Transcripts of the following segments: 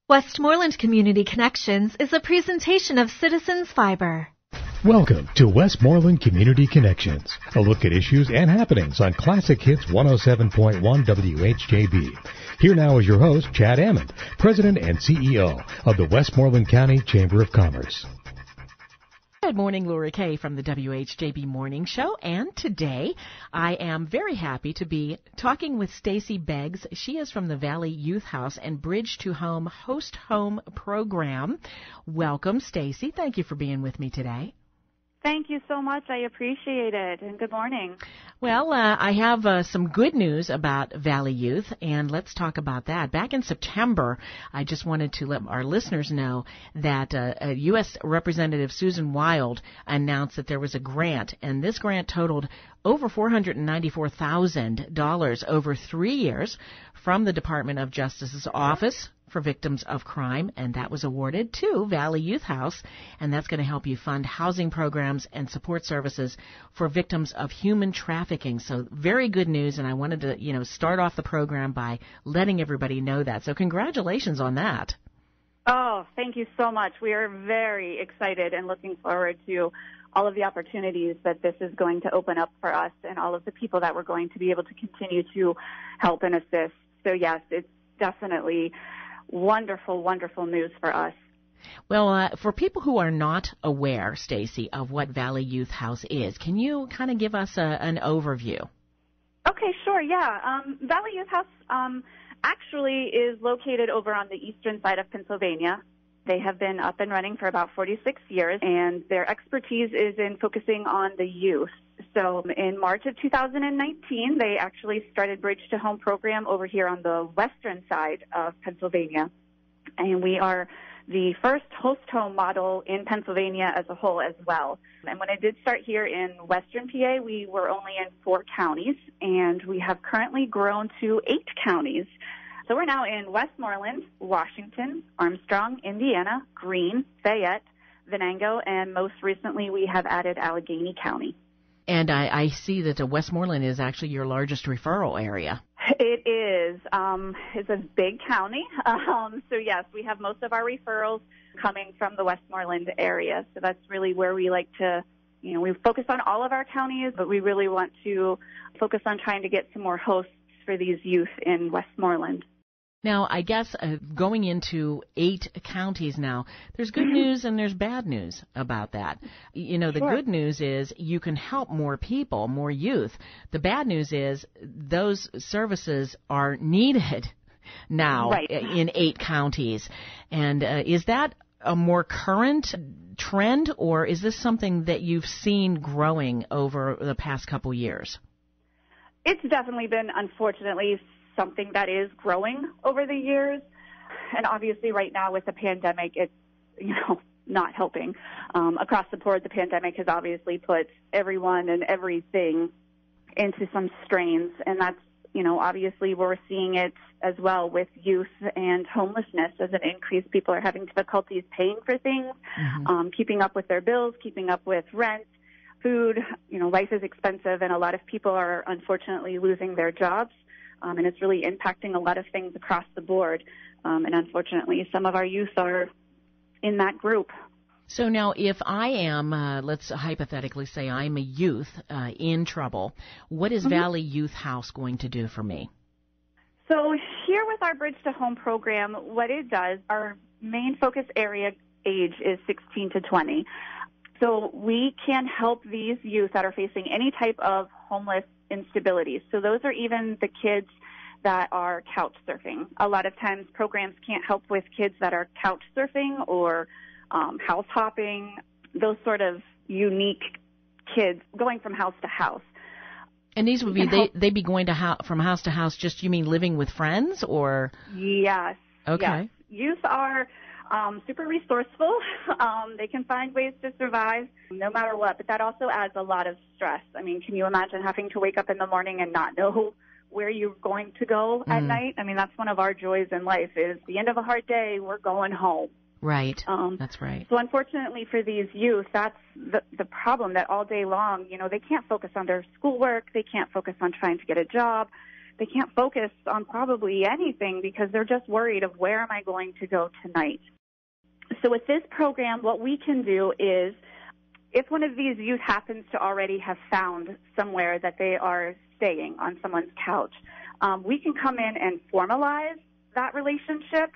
Westmoreland Community Connections is a presentation of Citizens Fiber. Welcome to Westmoreland Community Connections, a look at issues and happenings on Classic Hits 107.1 WHJB. Here now is your host, Chad Ammond, President and CEO of the Westmoreland County Chamber of Commerce. Good morning, Lora Kay from the WHJB Morning Show, and today I am very happy to be talking with Stacy Beggs. She is from the Valley Youth House and Bridge to Home Host Home program. Welcome, Stacy. Thank you for being with me today. Thank you so much. I appreciate it, and good morning. Well, I have some good news about Valley Youth, and let's talk about that. Back in September, I just wanted to let our listeners know that U.S. Representative Susan Wild announced that there was a grant, and this grant totaled over $494,000 over 3 years from the Department of Justice's Office for Victims of Crime, and that was awarded to Valley Youth House, and that's going to help you fund housing programs and support services for victims of human trafficking. So very good news, and I wanted to, start off the program by letting everybody know that. So congratulations on that. Oh, thank you so much. We are very excited and looking forward to all of the opportunities that this is going to open up for us and all of the people that we're going to be able to continue to help and assist. So yes, it's definitely wonderful, wonderful news for us. Well, for people who are not aware, Stacy, of what Valley Youth House is, can you kind of give us an overview? Okay, sure, yeah. Valley Youth House actually is located over on the eastern side of Pennsylvania. They have been up and running for about 46 years, and their expertise is in focusing on the youth. So in March of 2019, they actually started Bridge to Home program over here on the western side of Pennsylvania. And we are the first host home model in Pennsylvania as a whole as well. And when I did start here in western PA, we were only in 4 counties, and we have currently grown to 8 counties. So we're now in Westmoreland, Washington, Armstrong, Indiana, Greene, Fayette, Venango, and most recently we have added Allegheny County. And I see that Westmoreland is actually your largest referral area. It is. It's a big county. So, yes, we have most of our referrals coming from the Westmoreland area. So that's really where we like to, we focus on all of our counties, but we really want to focus on trying to get some more hosts for these youth in Westmoreland. Now, I guess going into 8 counties now, there's good news and there's bad news about that. The Sure. good news is you can help more people, more youth. The bad news is those services are needed now in 8 counties. And is that a more current trend, or is this something that you've seen growing over the past couple years? It's definitely been, unfortunately, something that is growing over the years. And obviously right now with the pandemic, it's, not helping. Across the board, the pandemic has obviously put everyone and everything into some strains. And that's, obviously we're seeing it as well with youth and homelessness as an increase. People are having difficulties paying for things, keeping up with their bills, keeping up with rent, food. Life is expensive, and a lot of people are unfortunately losing their jobs. And it's really impacting a lot of things across the board. And unfortunately, some of our youth are in that group. So now if I am, let's hypothetically say I'm a youth in trouble, what is Valley Youth House going to do for me? So here with our Bridge to Home program, what it does, our main focus area age is 16 to 20. So we can help these youth that are facing any type of homeless instability. So those are even the kids that are couch surfing. A lot of times programs can't help with kids that are couch surfing or house hopping, those sort of unique kids going from house to house. And these would be, they'd be going to from house to house, just you mean living with friends or? Yes. Okay. Yes. Youth are super resourceful. They can find ways to survive no matter what, but that also adds a lot of stress. I mean, can you imagine having to wake up in the morning and not know where you're going to go at night? I mean, that's one of our joys in life is the end of a hard day, we're going home. Right. That's right. So unfortunately for these youth, that's the problem, that all day long, they can't focus on their schoolwork. They can't focus on trying to get a job. they can't focus on probably anything because they're just worried of where am I going to go tonight. So with this program, what we can do is, if one of these youth happens to already have found somewhere that they are staying on someone's couch, we can come in and formalize that relationship.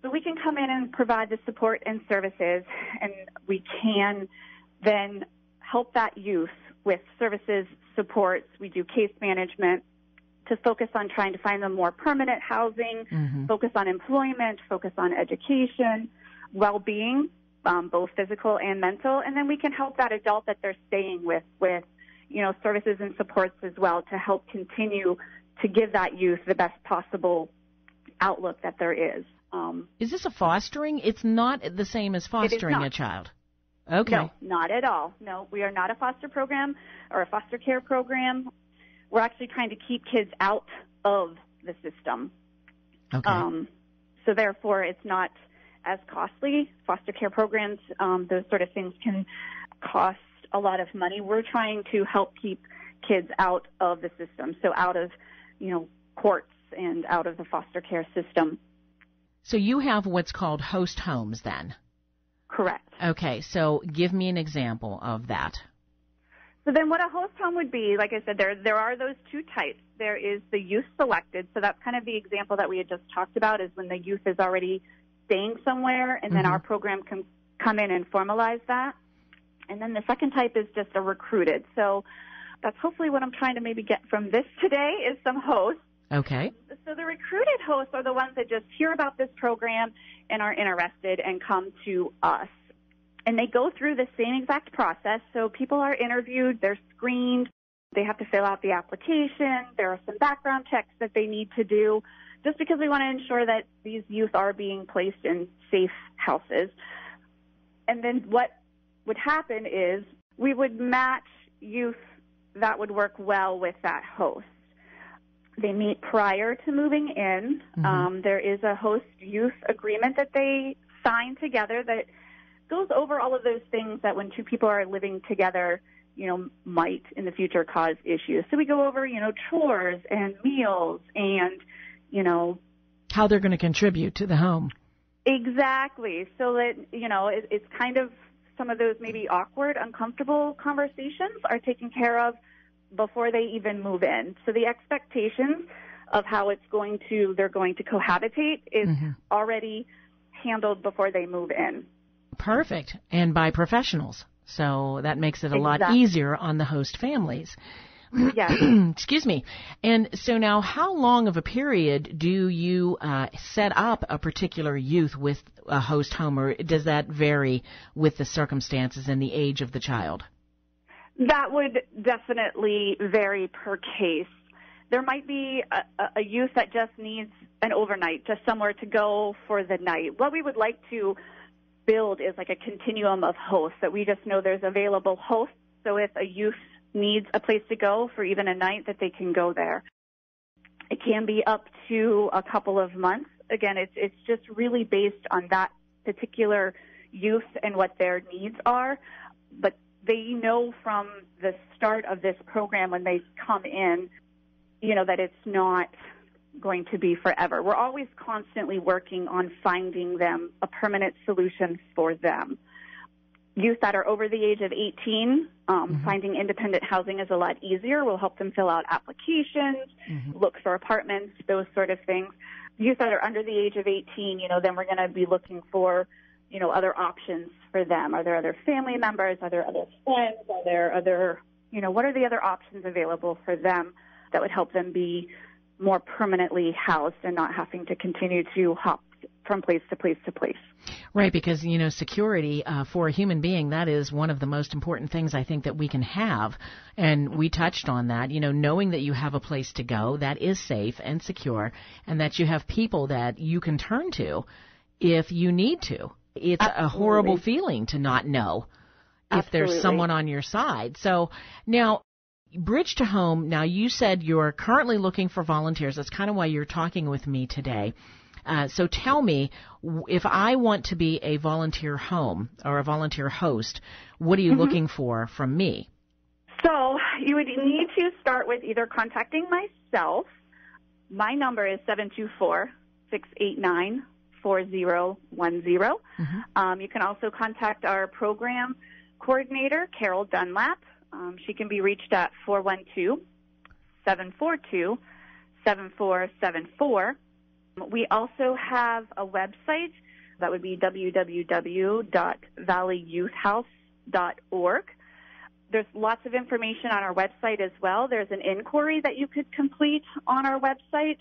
So we can come in and provide the support and services, and we can then help that youth with services, supports. We do case management to focus on trying to find them more permanent housing, focus on employment, focus on education, well-being, both physical and mental, and then we can help that adult that they're staying with, services and supports as well to help continue to give that youth the best possible outlook that there is. Is this a fostering? It's not the same as fostering a child. Okay. No, not at all. No, we are not a foster program or a foster care program. We're actually trying to keep kids out of the system. Okay. So therefore, it's not as costly. Foster care programs, those sort of things can cost a lot of money. We're trying to help keep kids out of the system, so out of, courts and out of the foster care system. So you have what's called host homes then? Correct. Okay, so give me an example of that. So then what a host home would be, like I said, there are those two types. There is the youth selected, so that's kind of the example that we had just talked about, is when the youth is already staying somewhere, and then our program can come in and formalize that. And then the second type is just a recruited. So that's hopefully what I'm trying to maybe get from this today is some hosts. Okay. So the recruited hosts are the ones that just hear about this program and are interested and come to us. And they go through the same exact process. So people are interviewed, they're screened, they have to fill out the application, there are some background checks that they need to do, just because we want to ensure that these youth are being placed in safe houses. And then what would happen is we would match youth that would work well with that host. They meet prior to moving in. There is a host-youth agreement that they sign together that goes over all of those things that when two people are living together, might in the future cause issues. So we go over, chores and meals and, how they're going to contribute to the home. Exactly. So that, it's kind of some of those maybe awkward, uncomfortable conversations are taken care of before they even move in. So the expectations of how they're going to cohabitate is already handled before they move in. Perfect. And by professionals. So that makes it a lot easier on the host families. Yes. Excuse me. And so now, how long of a period do you set up a particular youth with a host home, or does that vary with the circumstances and the age of the child? That would definitely vary per case. There might be a youth that just needs an overnight, just somewhere to go for the night. What we would like to build is like a continuum of hosts, that we just know there's available hosts. So if a youth needs a place to go for even a night, that they can go there. It can be up to a couple of months. Again, it's just really based on that particular youth and what their needs are. But they know from the start of this program when they come in, that it's not going to be forever. We're always constantly working on finding them a permanent solution for them. Youth that are over the age of 18, finding independent housing is a lot easier. We'll help them fill out applications, look for apartments, those sort of things. Youth that are under the age of 18, then we're going to be looking for, other options for them. Are there other family members? Are there other friends? Are there other, what are the other options available for them that would help them be more permanently housed and not having to continue to hop from place to place to place? Right, because, security for a human being, that is one of the most important things I think that we can have. And we touched on that, knowing that you have a place to go that is safe and secure, and that you have people that you can turn to if you need to. It's Absolutely. A horrible feeling to not know if there's someone on your side. So now, Bridge to Home, now you said you're currently looking for volunteers. That's kind of why you're talking with me today. So tell me, if I want to be a volunteer home or a volunteer host, what are you looking for from me? So you would need to start with either contacting myself My number is 724-689-4010. You can also contact our program coordinator, Carol Dunlap. She can be reached at 412-742-7474. We also have a website. That would be www.valleyyouthhouse.org. There's lots of information on our website as well. There's an inquiry that you could complete on our website.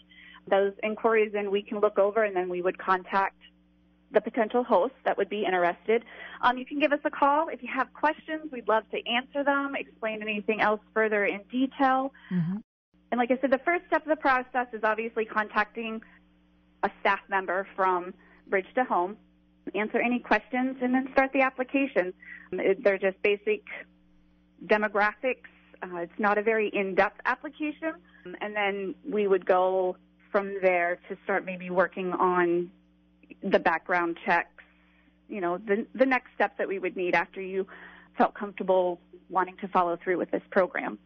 Those inquiries, then we can look over, and then we would contact the potential host that would be interested. You can give us a call if you have questions. We'd love to answer them, explain anything else further in detail. And like I said, the first step of the process is obviously contacting a staff member from Bridge to Home, answer any questions, and then start the application. They're just basic demographics. It's not a very in-depth application. And then we would go from there to start maybe working on the background checks, the next steps that we would need after you felt comfortable wanting to follow through with this program.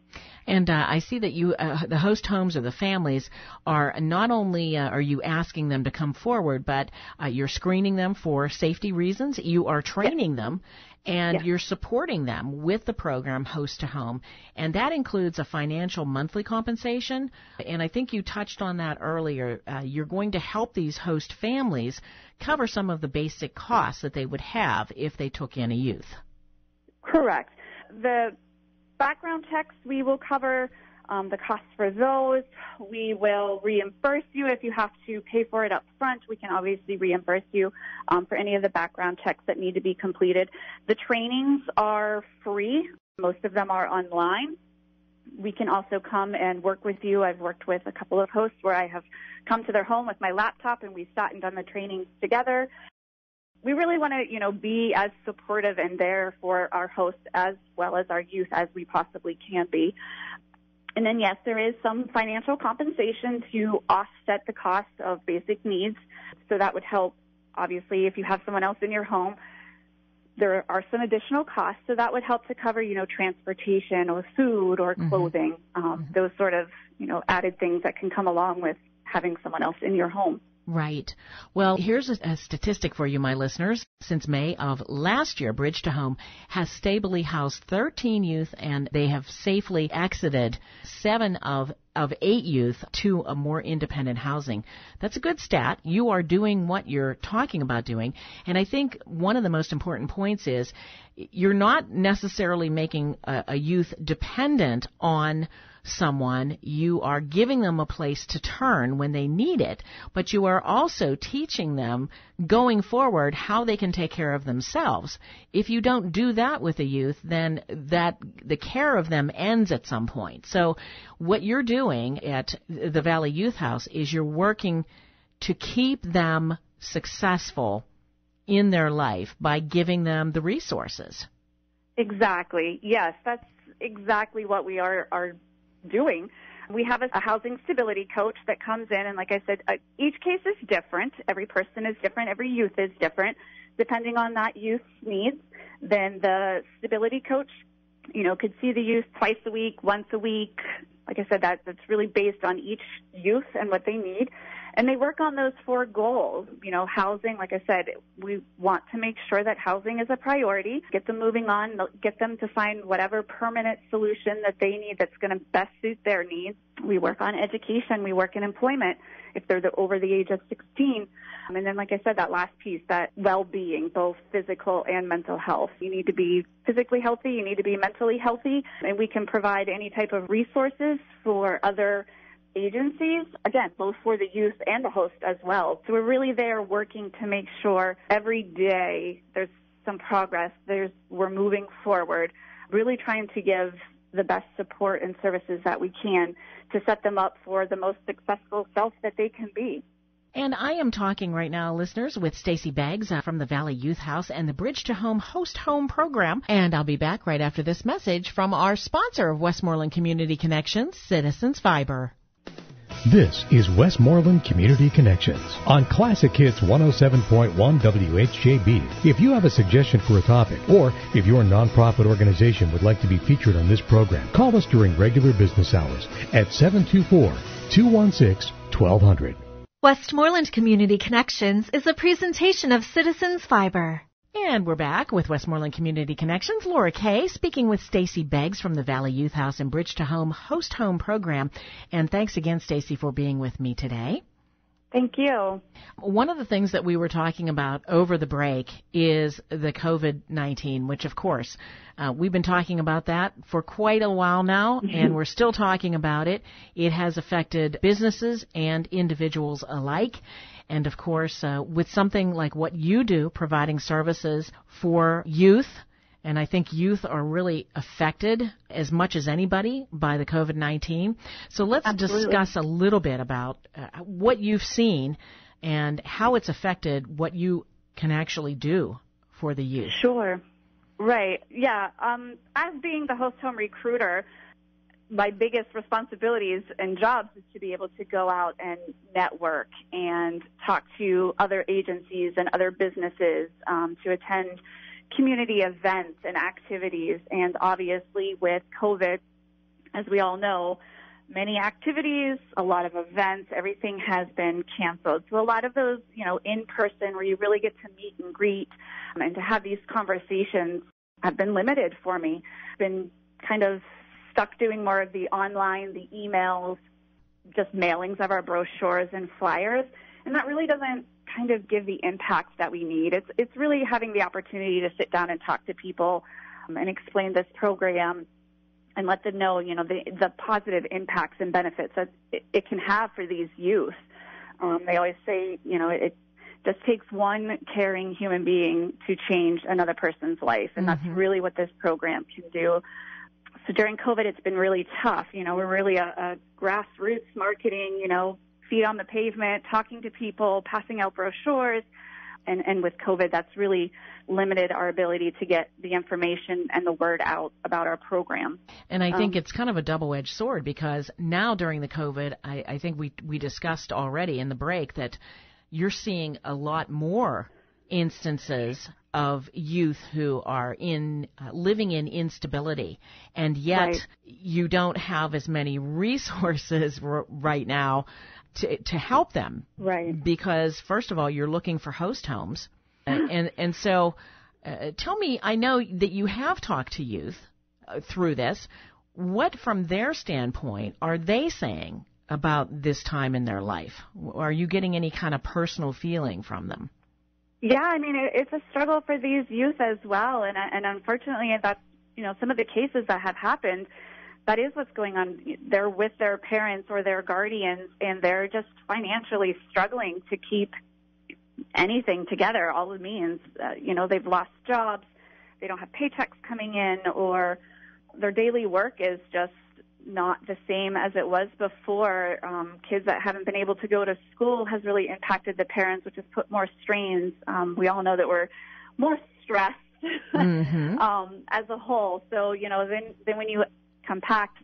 And I see that you, the host homes or the families, are not only are you asking them to come forward, but you're screening them for safety reasons. You are training them, and you're supporting them with the program Host to Home. And that includes a financial monthly compensation. And I think you touched on that earlier. You're going to help these host families cover some of the basic costs that they would have if they took in a youth. Correct. The background checks, we will cover the costs for those. We will reimburse you if you have to pay for it up front. We can obviously reimburse you for any of the background checks that need to be completed. The trainings are free. Most of them are online. We can also come and work with you. I've worked with a couple of hosts where I have come to their home with my laptop, and we've sat and done the trainings together. We really want to, be as supportive and there for our hosts as well as our youth as we possibly can be. And then, yes, there is some financial compensation to offset the cost of basic needs. So that would help, obviously, if you have someone else in your home. There are some additional costs, so that would help to cover, transportation or food or clothing, those sort of, added things that can come along with having someone else in your home. Right. Well, here's a statistic for you, my listeners. Since May of last year, Bridge to Home has stably housed 13 youth, and they have safely exited 7 of 8 youth to a more independent housing. That's a good stat. You are doing what you're talking about doing. And I think one of the most important points is you're not necessarily making a youth dependent on someone. You are giving them a place to turn when they need it, but you are also teaching them going forward how they can take care of themselves. If you don't do that with a youth, then the care of them ends at some point. So what you're doing at the Valley Youth House is you're working to keep them successful in their life by giving them the resources. Exactly. Yes, that's exactly what we are doing. We have a housing stability coach that comes in, and like I said, each case is different. Every person is different. Every youth is different. Depending on that youth's needs, then the stability coach, could see the youth twice a week, once a week. Like I said, that's really based on each youth and what they need. And they work on those 4 goals. Housing, like I said, we want to make sure that housing is a priority, get them moving on, get them to find whatever permanent solution that they need that's going to best suit their needs. We work on education. We work in employment if they're over the age of 16. And then, like I said, that last piece, that well-being, both physical and mental health. You need to be physically healthy. You need to be mentally healthy. And we can provide any type of resources for other agencies, again, both for the youth and the host as well. So we're really there working to make sure every day there's some progress, we're moving forward, really trying to give the best support and services that we can to set them up for the most successful self that they can be. And I am talking right now, listeners, with Stacy Beggs from the Valley Youth House and the Bridge to Home Host Home program. And I'll be back right after this message from our sponsor of Westmoreland Community Connections, Citizens Fiber. This is Westmoreland Community Connections on Classic Hits 107.1 WHJB. If you have a suggestion for a topic, or if your nonprofit organization would like to be featured on this program, call us during regular business hours at 724 216-1200. Westmoreland Community Connections is a presentation of Citizens Fiber. And we're back with Westmoreland Community Connections. Lora Kay speaking with Stacy Beggs from the Valley Youth House and Bridge to Home Host Home program. And thanks again, Stacy, for being with me today. Thank you. One of the things that we were talking about over the break is the COVID-19, which, of course, we've been talking about that for quite a while now, and we're still talking about it. It has affected businesses and individuals alike. And, of course, with something like what you do, providing services for youth, and I think youth are really affected as much as anybody by the COVID-19. So let's discuss a little bit about what you've seen and how it's affected what you can actually do for the youth. Sure. Right. Yeah. As being the host home recruiter, my biggest responsibilities and jobs is to be able to go out and network and talk to other agencies and other businesses, to attend community events and activities. And obviously with COVID, as we all know, many activities, a lot of events, everything has been canceled. So a lot of those, in person where you really get to meet and greet and to have these conversations have been limited for me. Been kind of stuck doing more of the online, the emails, just mailings of our brochures and flyers. And that really doesn't kind of give the impact that we need. It's really having the opportunity to sit down and talk to people and explain this program and let them know, the positive impacts and benefits that it can have for these youth. They always say, it just takes one caring human being to change another person's life, and that's really what this program can do. So during COVID, it's been really tough. We're really a grassroots marketing, feet on the pavement, talking to people, passing out brochures. And with COVID, that's really limited our ability to get the information and the word out about our program. And I think it's kind of a double-edged sword, because now during the COVID, I think we discussed already in the break that you're seeing a lot more instances of youth who are living in instability, and yet you don't have as many resources right now to help them. Right. Because, first of all, you're looking for host homes. And so tell me, I know that you have talked to youth through this. What, from their standpoint, are they saying about this time in their life? Are you getting any kind of personal feeling from them? Yeah, I mean, it's a struggle for these youth as well. And unfortunately, that's, some of the cases that have happened, that is what's going on. They're with their parents or their guardians, and they're just financially struggling to keep anything together, all it means. They've lost jobs, they don't have paychecks coming in, or their daily work is just not the same as it was before. Kids that haven't been able to go to school has really impacted the parents, which has put more strains. We all know that we're more stressed as a whole. So, then when you compact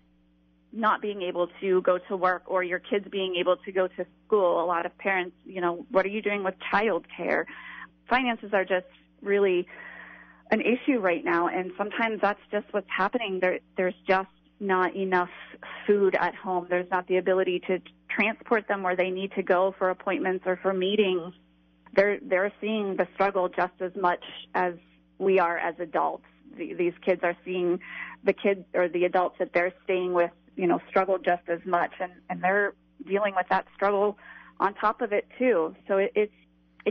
not being able to go to work or your kids being able to go to school, a lot of parents, what are you doing with child care? Finances are just really an issue right now, and sometimes that's just what's happening. There's just not enough food at home. There's not the ability to transport them where they need to go for appointments or for meetings. They're seeing the struggle just as much as we are as adults. These kids are seeing the kids or the adults that they're staying with, struggle just as much, and they're dealing with that struggle on top of it too. So it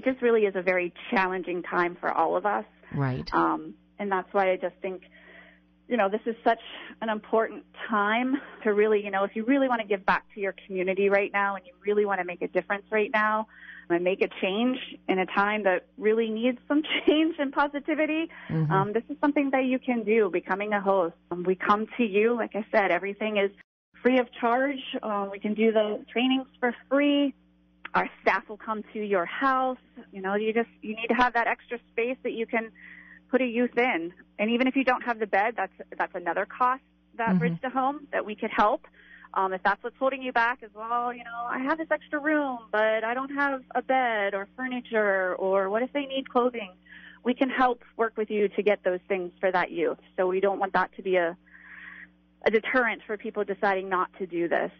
just really is a very challenging time for all of us. Right. And that's why I just think, this is such an important time to really, if you really want to give back to your community right now and you really want to make a difference right now and make a change in a time that really needs some change and positivity, this is something that you can do, becoming a host. We come to you, like I said, everything is free of charge. We can do the trainings for free. Our staff will come to your house. You need to have that extra space that you can put a youth in. And even if you don't have the bed, that's another cost that Bridge to Home that we could help. If that's what's holding you back as well, I have this extra room, but I don't have a bed or furniture, or what if they need clothing? We can help work with you to get those things for that youth. So we don't want that to be a deterrent for people deciding not to do this.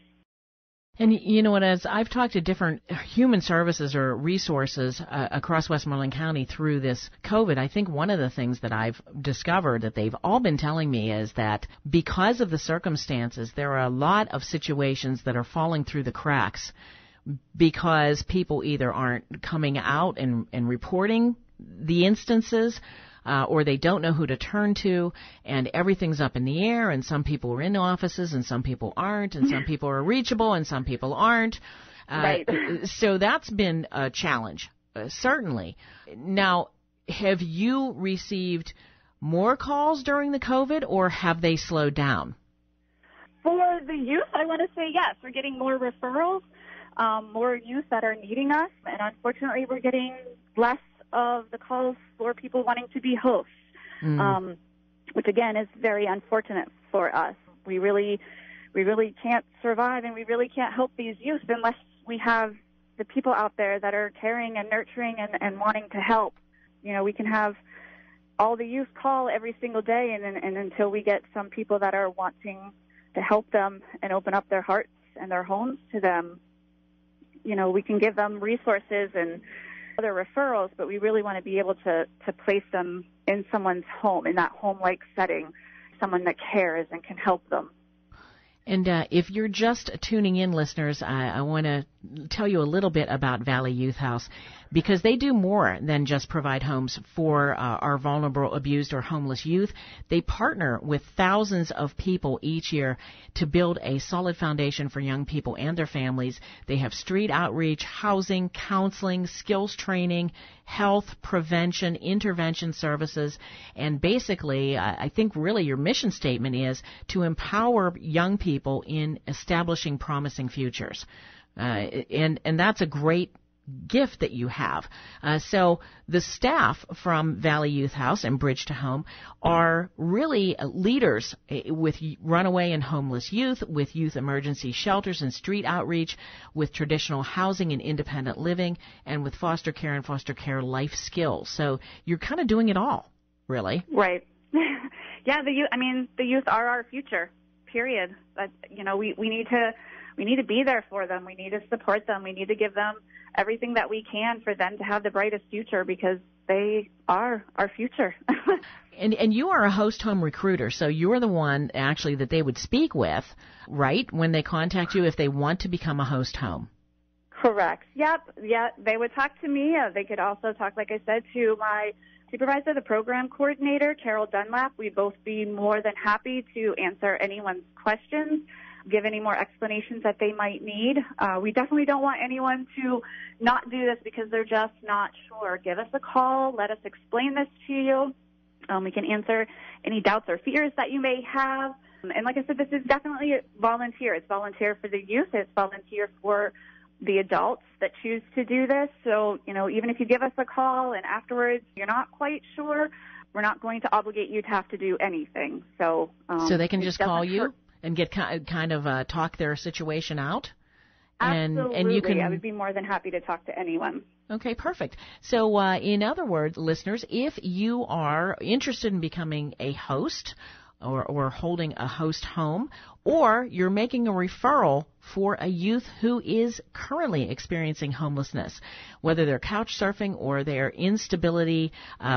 And you know what, as I've talked to different human services or resources across Westmoreland County through this COVID, I think one of the things that I've discovered that they've all been telling me is that because of the circumstances, there are a lot of situations that are falling through the cracks because people either aren't coming out and reporting the instances, or they don't know who to turn to, and everything's up in the air, and some people are in offices, and some people aren't, and some people are reachable, and some people aren't. Right. So that's been a challenge, certainly. Now, have you received more calls during the COVID, or have they slowed down? For the youth, I want to say yes. We're getting more referrals, more youth that are needing us, and unfortunately we're getting less of the calls for people wanting to be hosts, which again is very unfortunate for us. We really can't survive, and we really can't help these youth unless we have the people out there that are caring and nurturing and wanting to help. You know, we can have all the youth call every single day, and until we get some people that are wanting to help them and open up their hearts and their homes to them, you know, we can give them resources and other referrals, but we really want to be able to place them in someone's home, in that home-like setting, someone that cares and can help them. And if you're just tuning in, listeners, I want to tell you a little bit about Valley Youth House, because they do more than just provide homes for our vulnerable, abused, or homeless youth. They partner with thousands of people each year to build a solid foundation for young people and their families. They have street outreach, housing, counseling, skills training, health, prevention, intervention services, and basically, I think really your mission statement is to empower young people in establishing promising futures. And that's a great gift that you have. So the staff from Valley Youth House and Bridge to Home are really leaders with runaway and homeless youth, with youth emergency shelters and street outreach, with traditional housing and independent living, and with foster care and foster care life skills. So you're kind of doing it all, really. Right. Yeah, the youth are our future, period. You know, we need to be there for them. We need to support them. We need to give them everything that we can for them to have the brightest future, because they are our future. And you are a host home recruiter, so you're the one actually that they would speak with, right, when they contact you if they want to become a host home. Correct. Yep. Yeah, they would talk to me. They could also talk, like I said, to my supervisor, the program coordinator, Carol Dunlap. We'd both be more than happy to answer anyone's questions, give any more explanations that they might need. We definitely don't want anyone to not do this because they're just not sure. Give us a call. Let us explain this to you. We can answer any doubts or fears that you may have. And like I said, this is definitely volunteer. It's volunteer for the youth. It's volunteer for the adults that choose to do this. So, you know, even if you give us a call and afterwards you're not quite sure, we're not going to obligate you to have to do anything. So they can just call you and get kind of talk their situation out? Absolutely. And you can... I would be more than happy to talk to anyone. Okay, perfect. So in other words, listeners, if you are interested in becoming a host or holding a host home, or you're making a referral for a youth who is currently experiencing homelessness, whether they're couch surfing or their instability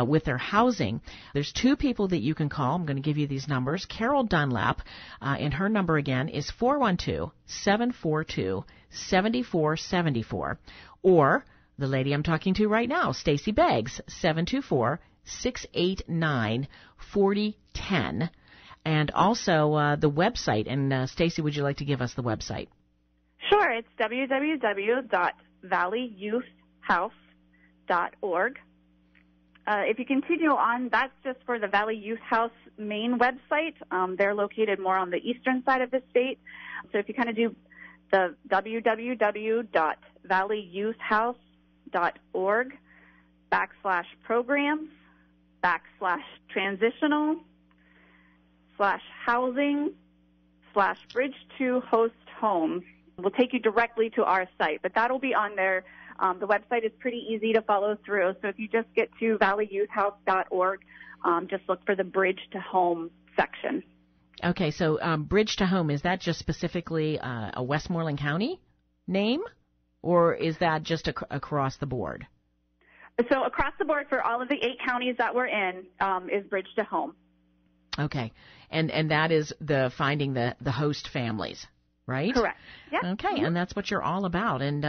with their housing, there's two people that you can call. I'm going to give you these numbers. Carol Dunlap, and her number again is 412-742-7474, or the lady I'm talking to right now, Stacy Beggs, 724-689-4010. And also the website. And Stacy, would you like to give us the website? Sure. It's www.valleyyouthhouse.org. If you continue on, that's just for the Valley Youth House main website. They're located more on the eastern side of the state. So if you kind of do the www.valleyyouthhouse.org/programs/housing/bridge to host home will take you directly to our site, but that'll be on there. The website is pretty easy to follow through. So if you just get to valleyyouthhouse.org, just look for the Bridge to Home section. Okay, so Bridge to Home, is that just specifically a Westmoreland County name, or is that just across the board? So across the board for all of the 8 counties that we're in is Bridge to Home. Okay. And that is the finding the host families, right? Correct. Yep. Okay, Mm-hmm. and that's what you're all about. And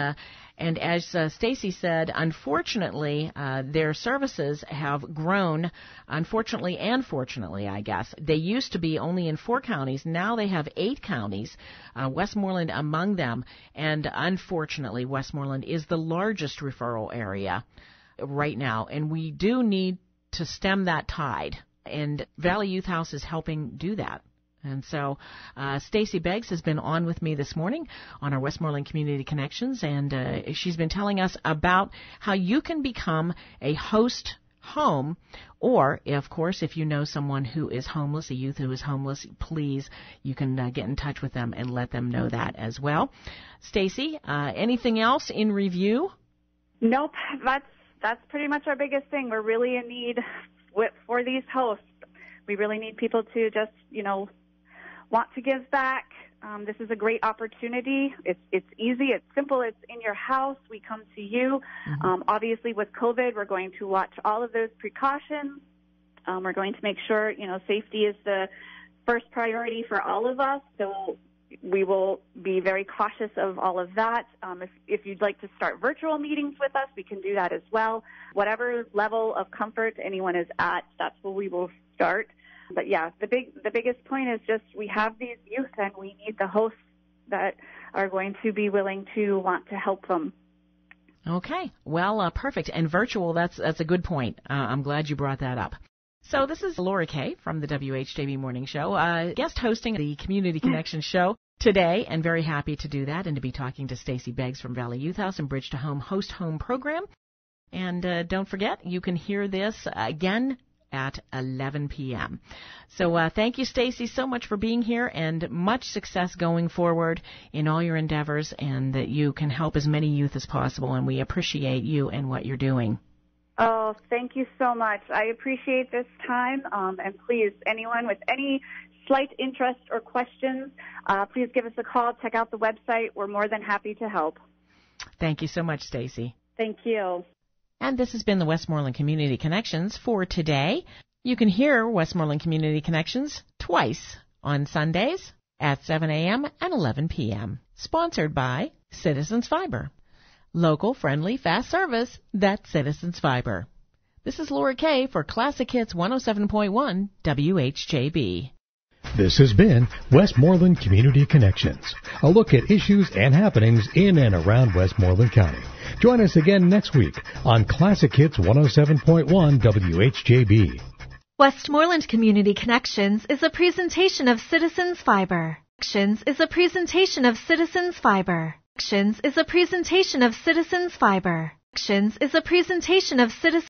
as Stacy said, unfortunately, their services have grown, unfortunately and fortunately, I guess. They used to be only in 4 counties. Now they have 8 counties, Westmoreland among them. And unfortunately, Westmoreland is the largest referral area right now. And we do need to stem that tide. And Valley Youth House is helping do that. And so Stacy Beggs has been on with me this morning on our Westmoreland Community Connections, and she's been telling us about how you can become a host home, or, of course, if you know someone who is homeless, a youth who is homeless, please, you can get in touch with them and let them know that as well. Stacy, anything else in review? Nope. That's pretty much our biggest thing. We're really in need for these hosts. We really need people to just, want to give back. This is a great opportunity. It's easy. It's simple. It's in your house. We come to you. Mm-hmm. Obviously, with COVID, we're going to watch all of those precautions. We're going to make sure, safety is the first priority for all of us. So we will be very cautious of all of that. If you'd like to start virtual meetings with us, we can do that as well. Whatever level of comfort anyone is at, that's where we will start. But yeah, the biggest point is just we have these youth and we need the hosts that are going to be willing to want to help them. Okay. Well, perfect. And virtual, that's a good point. I'm glad you brought that up. So this is Lora Kay from the WHJB Morning Show, guest hosting the Community Connection show today, and very happy to do that and to be talking to Stacy Beggs from Valley Youth House and Bridge to Home Host Home Program. And don't forget, you can hear this again at 11 p.m. So thank you, Stacy, so much for being here, and much success going forward in all your endeavors, and that you can help as many youth as possible, and we appreciate you and what you're doing. Oh, thank you so much. I appreciate this time, and please, anyone with any slight interest or questions, please give us a call. Check out the website. We're more than happy to help. Thank you so much, Stacy. Thank you. And this has been the Westmoreland Community Connections for today. You can hear Westmoreland Community Connections twice on Sundays at 7 a.m. and 11 p.m. Sponsored by Citizens Fiber. Local, friendly, fast service, that's Citizens Fiber. This is Lora Kay for Classic Hits 107.1 WHJB. This has been Westmoreland Community Connections, a look at issues and happenings in and around Westmoreland County. Join us again next week on Classic Hits 107.1 WHJB. Westmoreland Community Connections is a presentation of Citizens Fiber. Connections is a presentation of Citizens Fiber. Connections is a presentation of Citizens Fiber. Connections is a presentation of Citizens